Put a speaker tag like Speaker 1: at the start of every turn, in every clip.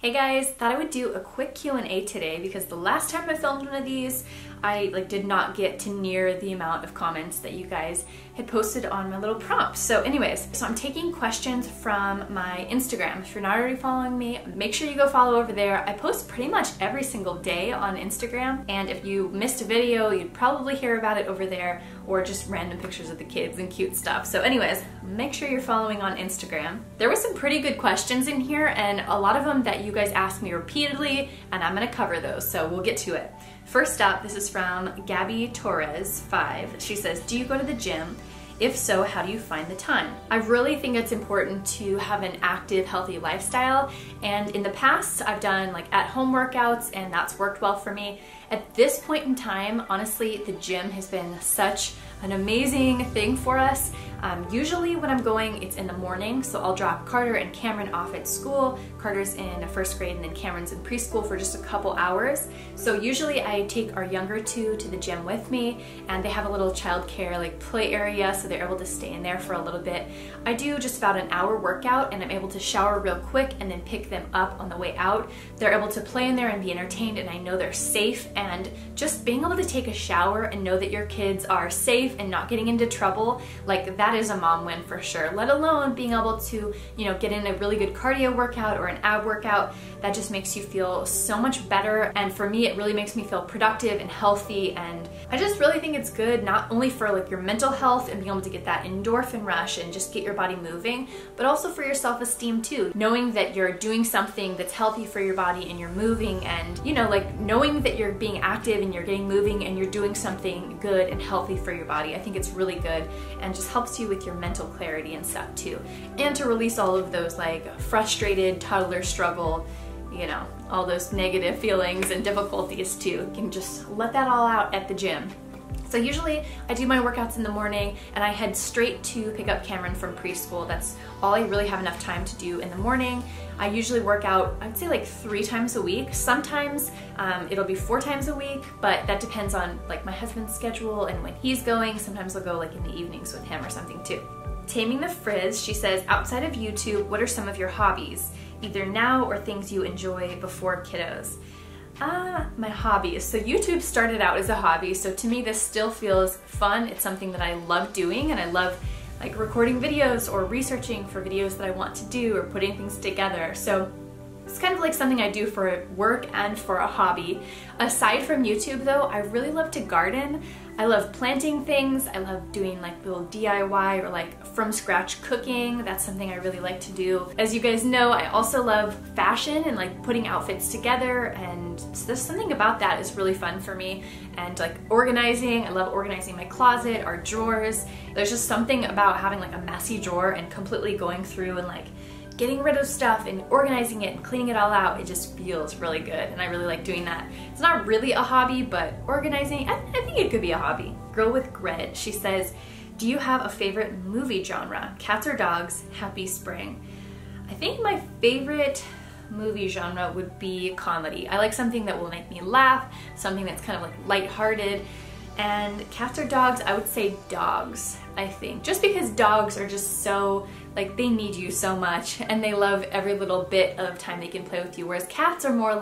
Speaker 1: Hey guys, thought I would do a quick Q&A today because the last time I filmed one of these, I did not get to near the amount of comments that you guys had posted on my little prompts. So anyways, I'm taking questions from my Instagram. If you're not already following me, make sure you go follow over there. I post pretty much every single day on Instagram, and if you missed a video, you'd probably hear about it over there, or just random pictures of the kids and cute stuff. So anyways, make sure you're following on Instagram. There were some pretty good questions in here, and a lot of them that you guys asked me repeatedly, and I'm gonna cover those, so we'll get to it. First up, this is from Gabby Torres 5. She says, do you go to the gym? If so, how do you find the time? I really think it's important to have an active, healthy lifestyle. And in the past, I've done at-home workouts, and that's worked well for me. At this point in time, honestly, the gym has been such an amazing thing for us. Usually when I'm going, it's in the morning, so I'll drop Carter and Cameron off at school. Carter's in first grade and then Cameron's in preschool for just a couple hours. So usually I take our younger two to the gym with me, and they have a little childcare play area, so they're able to stay in there for a little bit. I do just about an hour workout, and I'm able to shower real quick and then pick them up on the way out. They're able to play in there and be entertained, and I know they're safe, and just being able to take a shower and know that your kids are safe and not getting into trouble, that is a mom win for sure. Let alone being able to, get in a really good cardio workout or an ab workout. That just makes you feel so much better, and for me it really makes me feel productive and healthy, and I just really think it's good not only for your mental health and being able to get that endorphin rush and just get your body moving, but also for your self-esteem too. Knowing that you're doing something that's healthy for your body and you're moving, and knowing that you're being active and you're getting moving and you're doing something good and healthy for your body. I think it's really good and just helps you with your mental clarity and stuff too. And to release all of those frustrated toddler struggle, all those negative feelings and difficulties too. You can just let that all out at the gym. So usually I do my workouts in the morning, and I head straight to pick up Cameron from preschool. That's all I really have enough time to do in the morning. I usually work out, I'd say 3 times a week. Sometimes it'll be 4 times a week, but that depends on my husband's schedule and when he's going. Sometimes I'll go in the evenings with him or something too. Taming the Frizz, she says, outside of YouTube, what are some of your hobbies? Either now or things you enjoy before kiddos. My hobbies. So YouTube started out as a hobby, so to me this still feels fun. It's something that I love doing, and I love recording videos or researching for videos that I want to do or putting things together. So it's kind of something I do for work and for a hobby. Aside from YouTube though, I really love to garden. I love planting things. I love doing little DIY or from scratch cooking. That's something I really like to do. As you guys know, I also love fashion and putting outfits together, and so there's something about that is really fun for me. And organizing, I love organizing my closet, our drawers. There's just something about having a messy drawer and completely going through and getting rid of stuff and organizing it and cleaning it all out. It just feels really good, and I really like doing that. It's not really a hobby, but organizing, I think it could be a hobby. Girl with Grit, she says, do you have a favorite movie genre? Cats or dogs? Happy spring. I think my favorite movie genre would be comedy. I like something that will make me laugh, something that's kind of lighthearted. And cats or dogs, I would say dogs, I think. Just because dogs are just so, they need you so much, and they love every little bit of time they can play with you, whereas cats are more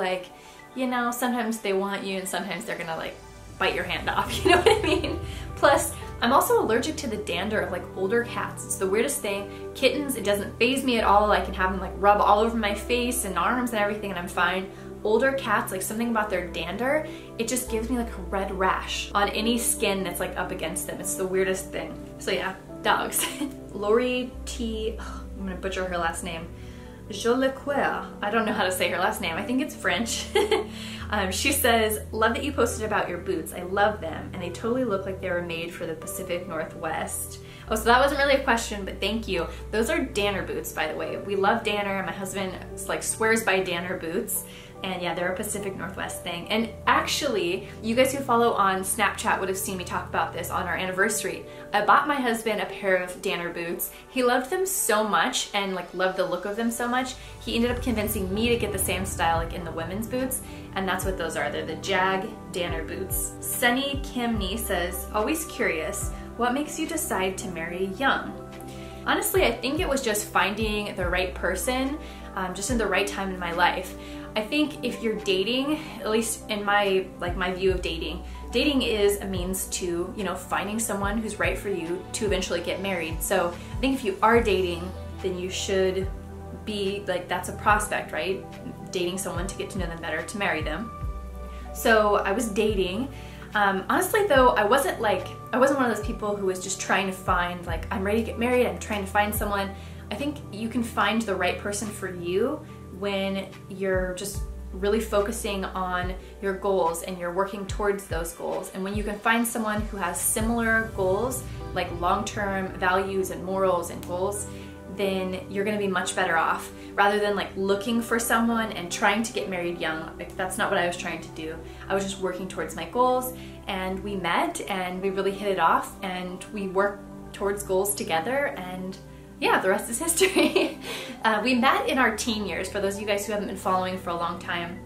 Speaker 1: sometimes they want you and sometimes they're gonna bite your hand off, you know what I mean? Plus, I'm also allergic to the dander of older cats. It's the weirdest thing. Kittens, it doesn't faze me at all. I can have them rub all over my face and arms and everything, and I'm fine. Older cats, something about their dander, it just gives me a red rash on any skin that's up against them. It's the weirdest thing. So yeah, dogs. Lori T, I'm gonna butcher her last name. Jolicoeur. I don't know how to say her last name. I think it's French. She says, love that you posted about your boots. I love them, and they totally look like they were made for the Pacific Northwest. Oh, so that wasn't really a question, but thank you. Those are Danner boots, by the way. We love Danner. My husband swears by Danner boots. And yeah, they're a Pacific Northwest thing. And actually, you guys who follow on Snapchat would have seen me talk about this on our anniversary. I bought my husband a pair of Danner boots. He loved them so much and loved the look of them so much, he ended up convincing me to get the same style in the women's boots. And that's what those are. They're the Jag Danner boots. Sunny Kimney says, always curious, what makes you decide to marry young? Honestly, I think it was just finding the right person, just in the right time in my life. I think if you're dating, at least in my view of dating, dating is a means to, you know, finding someone who's right for you to eventually get married. So I think if you are dating, then you should be like, that's a prospect, right? Dating someone to get to know them better, to marry them. So I was dating. Honestly though, I wasn't one of those people who was just trying to find, like, I'm ready to get married, I'm trying to find someone. I think you can find the right person for you when you're just really focusing on your goals and you're working towards those goals. And when you can find someone who has similar goals, like long-term values and morals and goals, then you're gonna be much better off, rather than like looking for someone and trying to get married young. Like, that's not what I was trying to do. I was just working towards my goals, and we met and we really hit it off, and we worked towards goals together, and yeah, the rest is history. We met in our teen years, for those of you guys who haven't been following for a long time.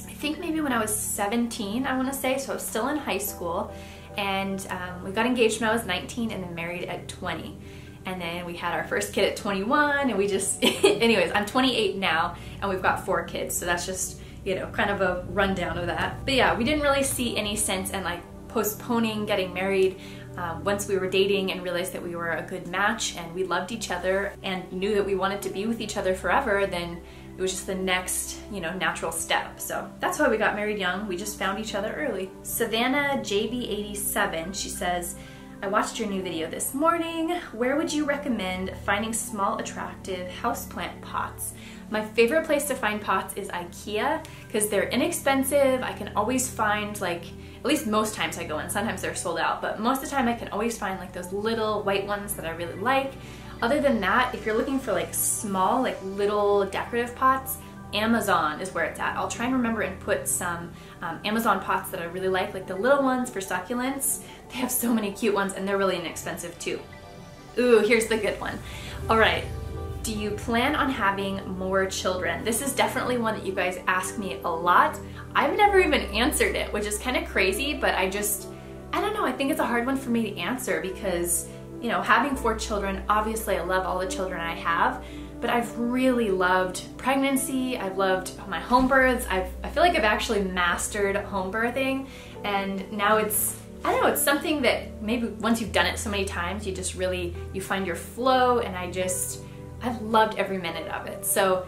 Speaker 1: I think maybe when I was 17, I wanna say, so I was still in high school, and we got engaged when I was 19 and then married at 20. And then we had our first kid at 21, and we just, anyways, I'm 28 now, and we've got 4 kids, so that's just, you know, kind of a rundown of that. But yeah, we didn't really see any sense in like postponing getting married. Once we were dating and realized that we were a good match and we loved each other and knew that we wanted to be with each other forever, then it was just the next, you know, natural step. So that's why we got married young. We just found each other early. Savannah JB87, she says, I watched your new video this morning. Where would you recommend finding small, attractive houseplant pots? My favorite place to find pots is IKEA because they're inexpensive. I can always find, like, at least most times I go in, sometimes they're sold out, but most of the time I can always find like those little white ones that I really like. Other than that, if you're looking for like small, like little decorative pots, Amazon is where it's at. I'll try and remember and put some Amazon pots that I really like the little ones for succulents. They have so many cute ones, and they're really inexpensive too. Ooh, here's the good one. All right, do you plan on having more children? This is definitely one that you guys ask me a lot. I've never even answered it, which is kind of crazy, but I don't know, I think it's a hard one for me to answer because, you know, having 4 children, obviously I love all the children I have, but I've really loved pregnancy. I've loved my home births. I feel like I've actually mastered home birthing, and now it's, I don't know, it's something that maybe once you've done it so many times, you just really, you find your flow, and I've loved every minute of it. So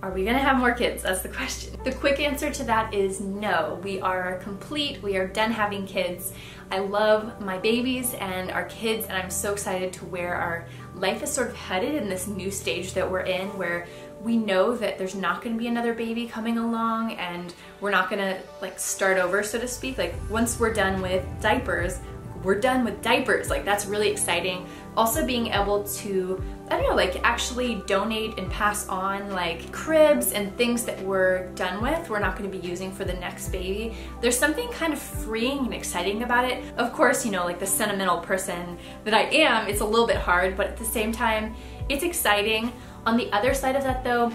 Speaker 1: are we gonna have more kids? That's the question. The quick answer to that is no. We are complete, we are done having kids. I love my babies and our kids, and I'm so excited to where our life is sort of headed in this new stage that we're in, where we know that there's not gonna be another baby coming along, and we're not gonna like start over, so to speak. Like, once we're done with diapers, we're done with diapers. Like, that's really exciting. Also being able to, I don't know, like actually donate and pass on like cribs and things that we're done with, we're not gonna be using for the next baby. There's something kind of freeing and exciting about it. Of course, you know, like the sentimental person that I am, it's a little bit hard, but at the same time, it's exciting. On the other side of that though,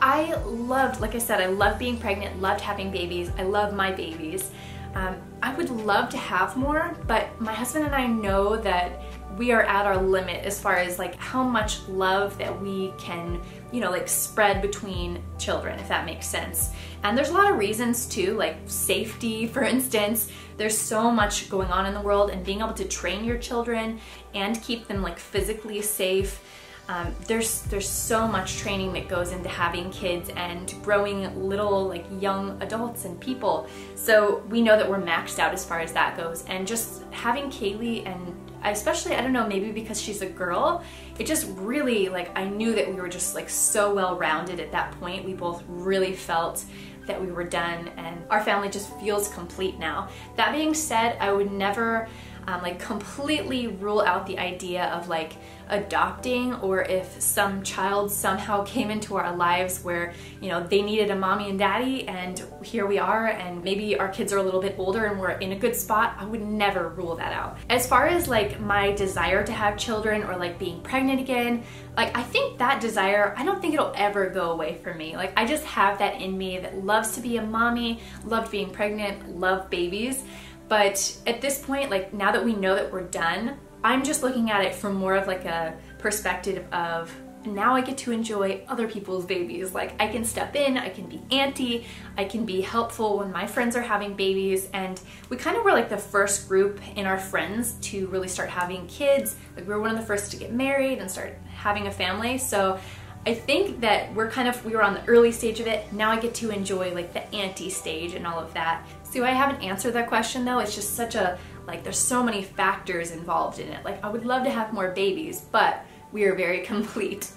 Speaker 1: I loved, like I said, I love being pregnant, loved having babies, I love my babies. I would love to have more, but my husband and I know that we are at our limit as far as like how much love that we can, you know, like spread between children, if that makes sense. And there's a lot of reasons too, like safety, for instance. There's so much going on in the world, and being able to train your children and keep them like physically safe. There's so much training that goes into having kids and growing little like young adults and people. So we know that we're maxed out as far as that goes. And just having Kaylee, and especially, I don't know, maybe because she's a girl, it just really, like, I knew that we were just like so well-rounded at that point. We both really felt that we were done, and our family just feels complete now. That being said, I would never like completely rule out the idea of like adopting, or if some child somehow came into our lives where, you know, they needed a mommy and daddy, and here we are, and maybe our kids are a little bit older and we're in a good spot, I would never rule that out. As far as like my desire to have children or like being pregnant again, like I think that desire, I don't think it'll ever go away from me. Like I just have that in me that loves to be a mommy, loved being pregnant, love babies. But at this point, like now that we know that we're done, I'm just looking at it from more of like a perspective of now I get to enjoy other people's babies. Like I can step in, I can be auntie, I can be helpful when my friends are having babies, and we kind of were like the first group in our friends to really start having kids. Like we were one of the first to get married and start having a family. So I think that we were on the early stage of it. Now I get to enjoy like the auntie stage and all of that. See why I haven't answered that question though? It's just such a, like there's so many factors involved in it. Like I would love to have more babies, but we are very complete.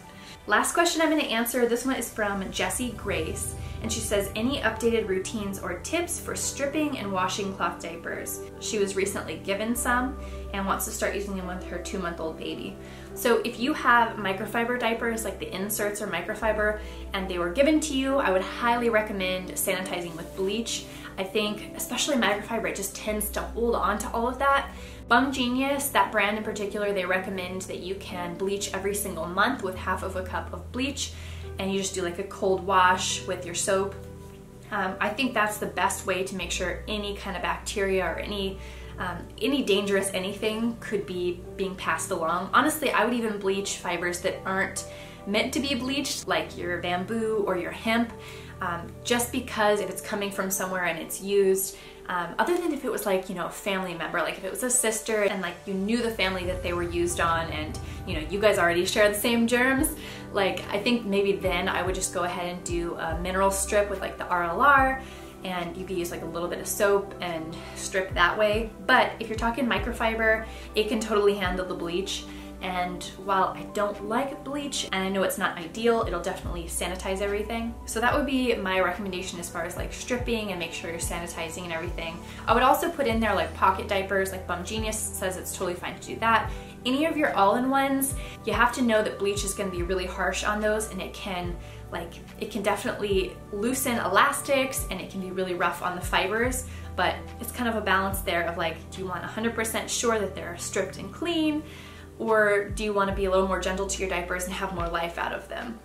Speaker 1: Last question I'm going to answer, this one is from Jessie Grace, and she says, any updated routines or tips for stripping and washing cloth diapers? She was recently given some and wants to start using them with her 2-month-old baby. So if you have microfiber diapers, like the inserts are microfiber, and they were given to you, I would highly recommend sanitizing with bleach. I think, especially microfiber, it just tends to hold on to all of that. Bum Genius, that brand in particular, they recommend that you can bleach every single month with half of a cup of bleach, and you just do like a cold wash with your soap. I think that's the best way to make sure any kind of bacteria or any dangerous anything could be being passed along. Honestly, I would even bleach fibers that aren't meant to be bleached, like your bamboo or your hemp, just because if it's coming from somewhere and it's used, other than if it was like, you know, a family member, like if it was a sister and like you knew the family that they were used on and, you know, you guys already share the same germs, like I think maybe then I would just go ahead and do a mineral strip with like the RLR, and you could use like a little bit of soap and strip that way. But if you're talking microfiber, it can totally handle the bleach. And while I don't like bleach, and I know it's not ideal, it'll definitely sanitize everything. So that would be my recommendation as far as like stripping and make sure you're sanitizing and everything. I would also put in there like pocket diapers, like Bum Genius says it's totally fine to do that. Any of your all-in-ones, you have to know that bleach is gonna be really harsh on those, and it can definitely loosen elastics and it can be really rough on the fibers, but it's kind of a balance there of like, do you want 100% sure that they're stripped and clean? Or do you want to be a little more gentle to your diapers and have more life out of them?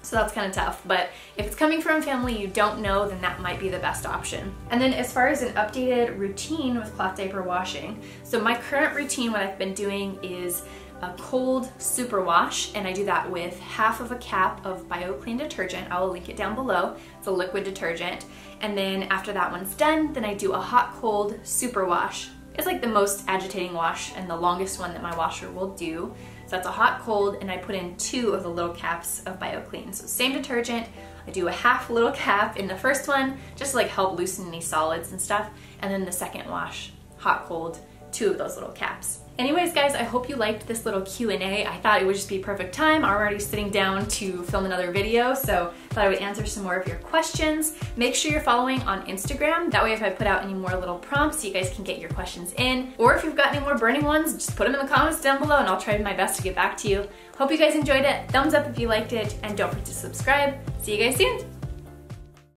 Speaker 1: So that's kind of tough, but if it's coming from a family you don't know, then that might be the best option. And then as far as an updated routine with cloth diaper washing, so my current routine, what I've been doing is a cold super wash, and I do that with half of a cap of BioClean detergent. I will link it down below. It's a liquid detergent. And then after that one's done, then I do a hot cold super wash. It's like the most agitating wash and the longest one that my washer will do. So that's a hot cold, and I put in 2 of the little caps of BioClean. So same detergent, I do a half little cap in the first one just to like help loosen any solids and stuff. And then the second wash, hot cold, 2 of those little caps. Anyways guys, I hope you liked this little Q&A. I thought it would just be perfect time. I'm already sitting down to film another video, so I thought I would answer some more of your questions. Make sure you're following on Instagram. That way if I put out any more little prompts, you guys can get your questions in. Or if you've got any more burning ones, just put them in the comments down below and I'll try my best to get back to you. Hope you guys enjoyed it. Thumbs up if you liked it, and don't forget to subscribe. See you guys soon.